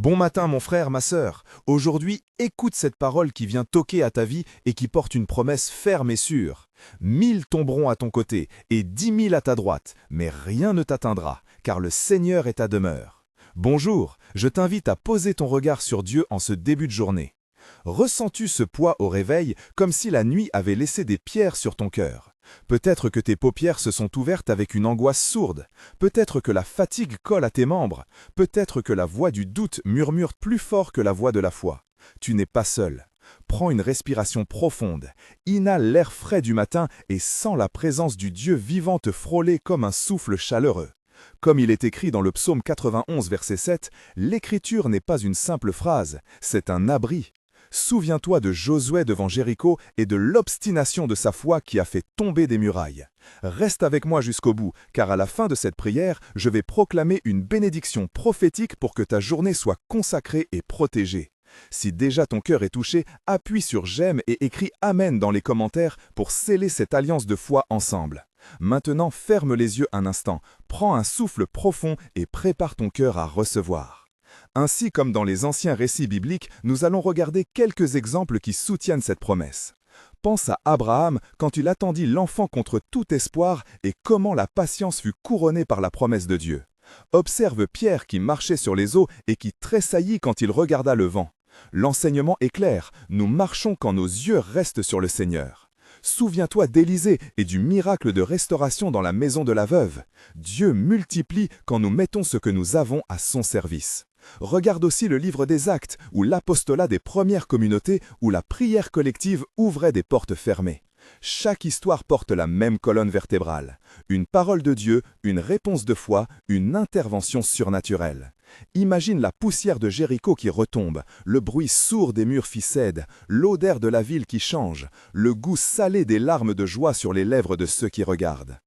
Bon matin mon frère, ma sœur. Aujourd'hui, écoute cette parole qui vient toquer à ta vie et qui porte une promesse ferme et sûre. 1000 tomberont à ton côté et 10 000 à ta droite, mais rien ne t'atteindra, car le Seigneur est ta demeure. Bonjour, je t'invite à poser ton regard sur Dieu en ce début de journée. Ressens-tu ce poids au réveil comme si la nuit avait laissé des pierres sur ton cœur? Peut-être que tes paupières se sont ouvertes avec une angoisse sourde. Peut-être que la fatigue colle à tes membres. Peut-être que la voix du doute murmure plus fort que la voix de la foi. Tu n'es pas seul. Prends une respiration profonde. Inhale l'air frais du matin et sens la présence du Dieu vivant te frôler comme un souffle chaleureux. Comme il est écrit dans le psaume 91, verset 7, l'écriture n'est pas une simple phrase, c'est un abri. Souviens-toi de Josué devant Jéricho et de l'obstination de sa foi qui a fait tomber des murailles. Reste avec moi jusqu'au bout, car à la fin de cette prière, je vais proclamer une bénédiction prophétique pour que ta journée soit consacrée et protégée. Si déjà ton cœur est touché, appuie sur j'aime et écris Amen dans les commentaires pour sceller cette alliance de foi ensemble. Maintenant, ferme les yeux un instant, prends un souffle profond et prépare ton cœur à recevoir. Ainsi comme dans les anciens récits bibliques, nous allons regarder quelques exemples qui soutiennent cette promesse. Pense à Abraham quand il attendit l'enfant contre tout espoir et comment la patience fut couronnée par la promesse de Dieu. Observe Pierre qui marchait sur les eaux et qui tressaillit quand il regarda le vent. L'enseignement est clair, nous marchons quand nos yeux restent sur le Seigneur. Souviens-toi d'Élisée et du miracle de restauration dans la maison de la veuve. Dieu multiplie quand nous mettons ce que nous avons à son service. Regarde aussi le livre des Actes, où l'apostolat des premières communautés, où la prière collective ouvrait des portes fermées. Chaque histoire porte la même colonne vertébrale. Une parole de Dieu, une réponse de foi, une intervention surnaturelle. Imagine la poussière de Jéricho qui retombe, le bruit sourd des murs qui cèdent, l'odeur de la ville qui change, le goût salé des larmes de joie sur les lèvres de ceux qui regardent.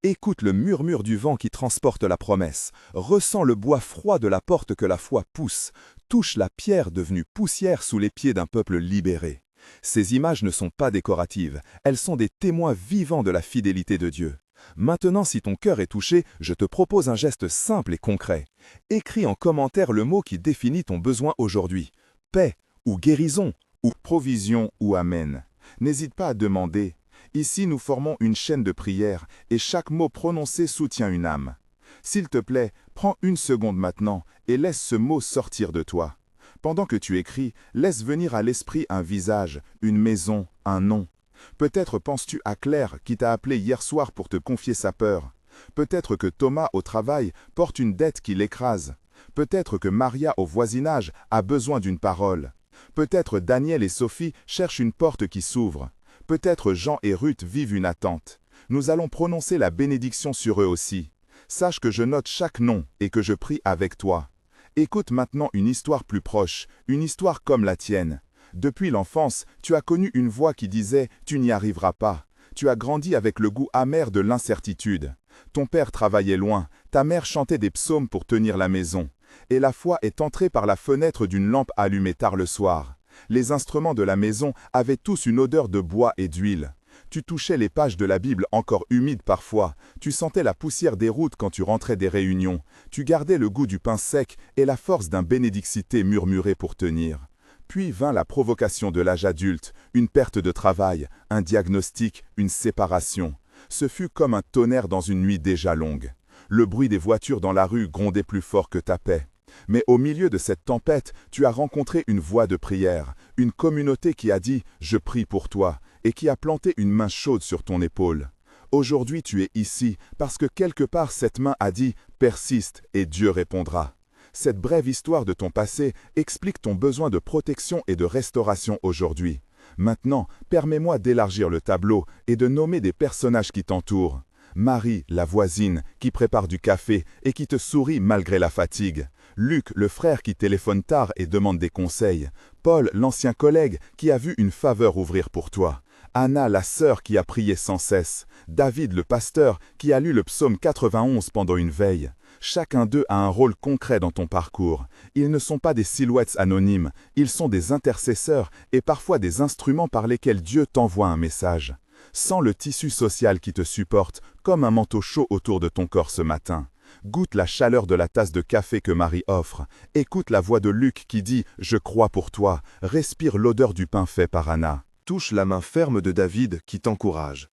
Écoute le murmure du vent qui transporte la promesse, ressens le bois froid de la porte que la foi pousse, touche la pierre devenue poussière sous les pieds d'un peuple libéré. Ces images ne sont pas décoratives, elles sont des témoins vivants de la fidélité de Dieu. Maintenant, si ton cœur est touché, je te propose un geste simple et concret. Écris en commentaire le mot qui définit ton besoin aujourd'hui. Paix, ou guérison, ou provision, ou amen. N'hésite pas à demander. Ici, nous formons une chaîne de prière et chaque mot prononcé soutient une âme. S'il te plaît, prends une seconde maintenant et laisse ce mot sortir de toi. Pendant que tu écris, laisse venir à l'esprit un visage, une maison, un nom. Peut-être penses-tu à Claire qui t'a appelé hier soir pour te confier sa peur. Peut-être que Thomas au travail porte une dette qui l'écrase. Peut-être que Maria au voisinage a besoin d'une parole. Peut-être Daniel et Sophie cherchent une porte qui s'ouvre. Peut-être Jean et Ruth vivent une attente. Nous allons prononcer la bénédiction sur eux aussi. Sache que je note chaque nom et que je prie avec toi. Écoute maintenant une histoire plus proche, une histoire comme la tienne. Depuis l'enfance, tu as connu une voix qui disait « tu n'y arriveras pas ». Tu as grandi avec le goût amer de l'incertitude. Ton père travaillait loin, ta mère chantait des psaumes pour tenir la maison. Et la foi est entrée par la fenêtre d'une lampe allumée tard le soir. Les instruments de la maison avaient tous une odeur de bois et d'huile. Tu touchais les pages de la Bible encore humides parfois. Tu sentais la poussière des routes quand tu rentrais des réunions. Tu gardais le goût du pain sec et la force d'un bénédicité murmuré pour tenir. Puis vint la provocation de l'âge adulte, une perte de travail, un diagnostic, une séparation. Ce fut comme un tonnerre dans une nuit déjà longue. Le bruit des voitures dans la rue grondait plus fort que ta paix. Mais au milieu de cette tempête, tu as rencontré une voix de prière, une communauté qui a dit « Je prie pour toi » et qui a planté une main chaude sur ton épaule. Aujourd'hui, tu es ici parce que quelque part cette main a dit « Persiste et Dieu répondra ». Cette brève histoire de ton passé explique ton besoin de protection et de restauration aujourd'hui. Maintenant, permets-moi d'élargir le tableau et de nommer des personnages qui t'entourent. Marie, la voisine, qui prépare du café et qui te sourit malgré la fatigue. Luc, le frère qui téléphone tard et demande des conseils. Paul, l'ancien collègue, qui a vu une faveur ouvrir pour toi. Anna, la sœur qui a prié sans cesse. David, le pasteur, qui a lu le psaume 91 pendant une veille. Chacun d'eux a un rôle concret dans ton parcours. Ils ne sont pas des silhouettes anonymes, ils sont des intercesseurs et parfois des instruments par lesquels Dieu t'envoie un message. Sens le tissu social qui te supporte, comme un manteau chaud autour de ton corps ce matin. Goûte la chaleur de la tasse de café que Marie offre. Écoute la voix de Luc qui dit « Je crois pour toi ». Respire l'odeur du pain fait par Anna. Touche la main ferme de David qui t'encourage.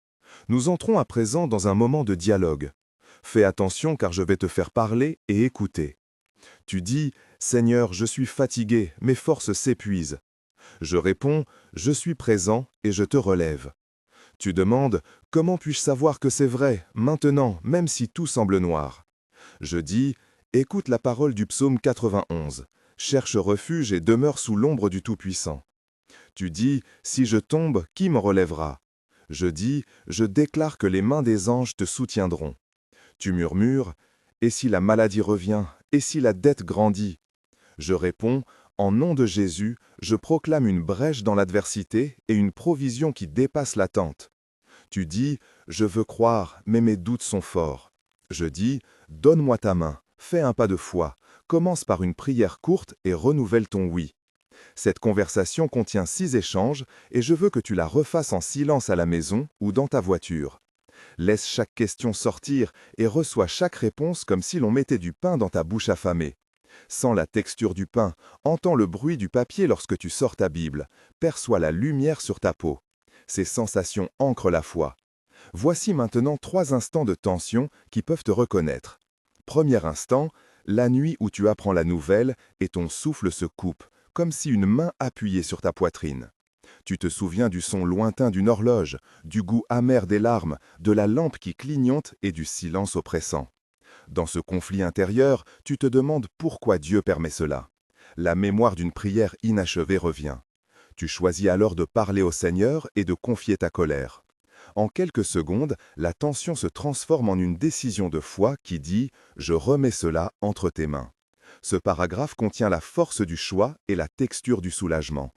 Nous entrons à présent dans un moment de dialogue. Fais attention car je vais te faire parler et écouter. Tu dis « Seigneur, je suis fatigué, mes forces s'épuisent ». Je réponds « Je suis présent et je te relève ». Tu demandes « Comment puis-je savoir que c'est vrai, maintenant, même si tout semble noir ?» Je dis « Écoute la parole du psaume 91. Cherche refuge et demeure sous l'ombre du Tout-Puissant. » Tu dis « Si je tombe, qui me relèvera ?» Je dis « Je déclare que les mains des anges te soutiendront. » Tu murmures « Et si la maladie revient? Et si la dette grandit ?» Je réponds « En nom de Jésus, je proclame une brèche dans l'adversité et une provision qui dépasse l'attente. » Tu dis « Je veux croire, mais mes doutes sont forts. » Je dis « Donne-moi ta main, fais un pas de foi, commence par une prière courte et renouvelle ton oui. » Cette conversation contient 6 échanges et je veux que tu la refasses en silence à la maison ou dans ta voiture. Laisse chaque question sortir et reçois chaque réponse comme si l'on mettait du pain dans ta bouche affamée. Sens la texture du pain, entends le bruit du papier lorsque tu sors ta Bible, perçois la lumière sur ta peau. Ces sensations ancrent la foi. Voici maintenant 3 instants de tension qui peuvent te reconnaître. Premier instant, la nuit où tu apprends la nouvelle et ton souffle se coupe, comme si une main appuyait sur ta poitrine. Tu te souviens du son lointain d'une horloge, du goût amer des larmes, de la lampe qui clignote et du silence oppressant. Dans ce conflit intérieur, tu te demandes pourquoi Dieu permet cela. La mémoire d'une prière inachevée revient. Tu choisis alors de parler au Seigneur et de confier ta colère. En quelques secondes, la tension se transforme en une décision de foi qui dit « Je remets cela entre tes mains ». Ce paragraphe contient la force du choix et la texture du soulagement.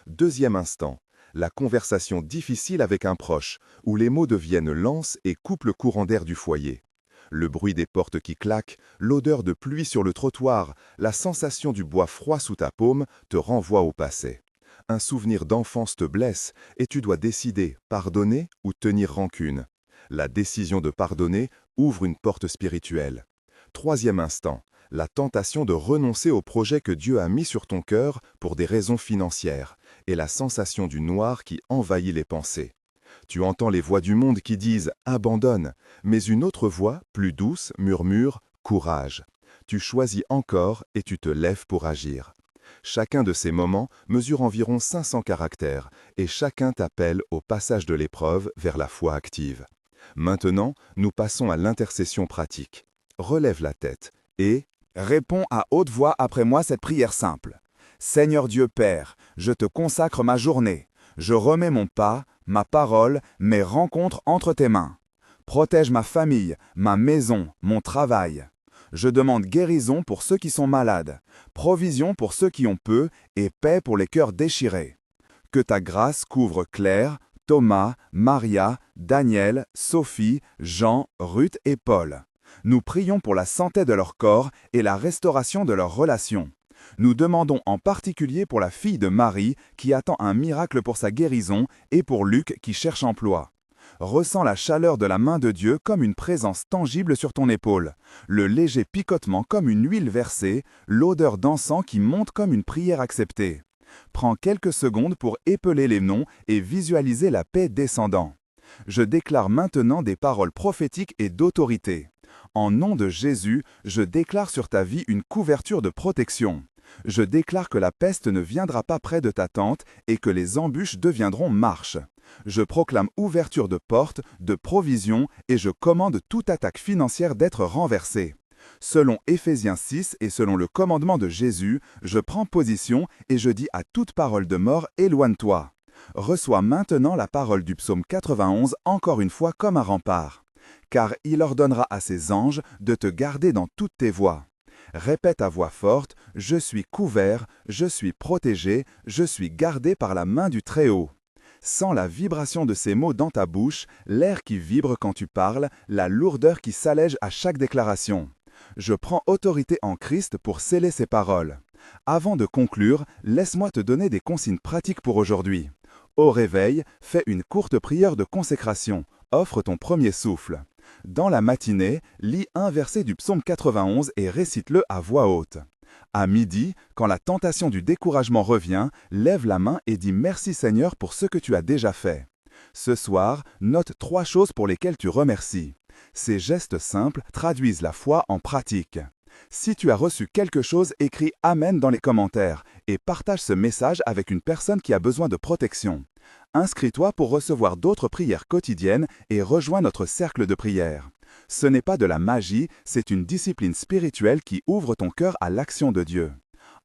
Deuxième instant, la conversation difficile avec un proche, où les mots deviennent lances et coupent le courant d'air du foyer. Le bruit des portes qui claquent, l'odeur de pluie sur le trottoir, la sensation du bois froid sous ta paume te renvoient au passé. Un souvenir d'enfance te blesse et tu dois décider, pardonner ou tenir rancune. La décision de pardonner ouvre une porte spirituelle. Troisième instant, la tentation de renoncer au projet que Dieu a mis sur ton cœur pour des raisons financières et la sensation du noir qui envahit les pensées. Tu entends les voix du monde qui disent « abandonne », mais une autre voix, plus douce, murmure « courage ». Tu choisis encore et tu te lèves pour agir. Chacun de ces moments mesure environ 500 caractères et chacun t'appelle au passage de l'épreuve vers la foi active. Maintenant, nous passons à l'intercession pratique. Relève la tête et réponds à haute voix après moi cette prière simple. Seigneur Dieu Père, je te consacre ma journée. Je remets mon pas, ma parole, mes rencontres entre tes mains. Protège ma famille, ma maison, mon travail. Je demande guérison pour ceux qui sont malades, provision pour ceux qui ont peu et paix pour les cœurs déchirés. Que ta grâce couvre Claire, Thomas, Maria, Daniel, Sophie, Jean, Ruth et Paul. Nous prions pour la santé de leur corps et la restauration de leurs relations. Nous demandons en particulier pour la fille de Marie qui attend un miracle pour sa guérison et pour Luc qui cherche emploi. Ressens la chaleur de la main de Dieu comme une présence tangible sur ton épaule, le léger picotement comme une huile versée, l'odeur d'encens qui monte comme une prière acceptée. Prends quelques secondes pour épeler les noms et visualiser la paix descendant. Je déclare maintenant des paroles prophétiques et d'autorité. En nom de Jésus, je déclare sur ta vie une couverture de protection. Je déclare que la peste ne viendra pas près de ta tente et que les embûches deviendront marches. Je proclame ouverture de portes, de provisions et je commande toute attaque financière d'être renversée. Selon Éphésiens 6 et selon le commandement de Jésus, je prends position et je dis à toute parole de mort, éloigne-toi. Reçois maintenant la parole du psaume 91 encore une fois comme un rempart. Car il ordonnera à ses anges de te garder dans toutes tes voies. Répète à voix forte, je suis couvert, je suis protégé, je suis gardé par la main du Très-Haut. Sens la vibration de ces mots dans ta bouche, l'air qui vibre quand tu parles, la lourdeur qui s'allège à chaque déclaration. Je prends autorité en Christ pour sceller ces paroles. Avant de conclure, laisse-moi te donner des consignes pratiques pour aujourd'hui. Au réveil, fais une courte prière de consécration. Offre ton premier souffle. Dans la matinée, lis un verset du psaume 91 et récite-le à voix haute. À midi, quand la tentation du découragement revient, lève la main et dis merci Seigneur pour ce que tu as déjà fait. Ce soir, note 3 choses pour lesquelles tu remercies. Ces gestes simples traduisent la foi en pratique. Si tu as reçu quelque chose, écris Amen dans les commentaires et partage ce message avec une personne qui a besoin de protection. Inscris-toi pour recevoir d'autres prières quotidiennes et rejoins notre cercle de prière. Ce n'est pas de la magie, c'est une discipline spirituelle qui ouvre ton cœur à l'action de Dieu.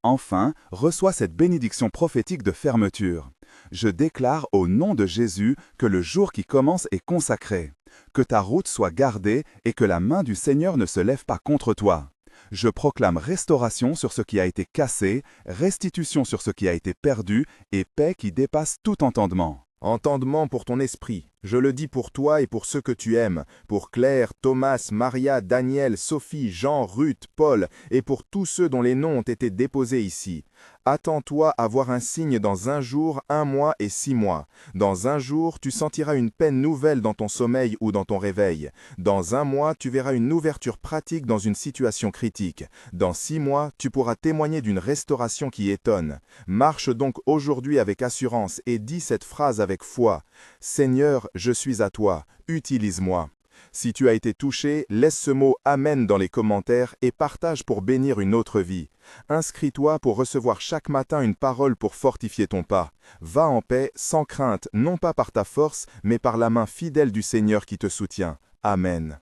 Enfin, reçois cette bénédiction prophétique de fermeture. Je déclare au nom de Jésus que le jour qui commence est consacré, que ta route soit gardée et que la main du Seigneur ne se lève pas contre toi. Je proclame restauration sur ce qui a été cassé, restitution sur ce qui a été perdu et paix qui dépasse tout entendement. Entendement pour ton esprit. Je le dis pour toi et pour ceux que tu aimes, pour Claire, Thomas, Maria, Daniel, Sophie, Jean, Ruth, Paul, et pour tous ceux dont les noms ont été déposés ici. Attends-toi à voir un signe dans 1 jour, 1 mois et 6 mois. Dans 1 jour, tu sentiras une peine nouvelle dans ton sommeil ou dans ton réveil. Dans 1 mois, tu verras une ouverture pratique dans une situation critique. Dans 6 mois, tu pourras témoigner d'une restauration qui étonne. Marche donc aujourd'hui avec assurance et dis cette phrase avec foi. Seigneur, je suis à toi, utilise-moi. Si tu as été touché, laisse ce mot Amen dans les commentaires et partage pour bénir une autre vie. Inscris-toi pour recevoir chaque matin une parole pour fortifier ton pas. Va en paix, sans crainte, non pas par ta force, mais par la main fidèle du Seigneur qui te soutient. Amen.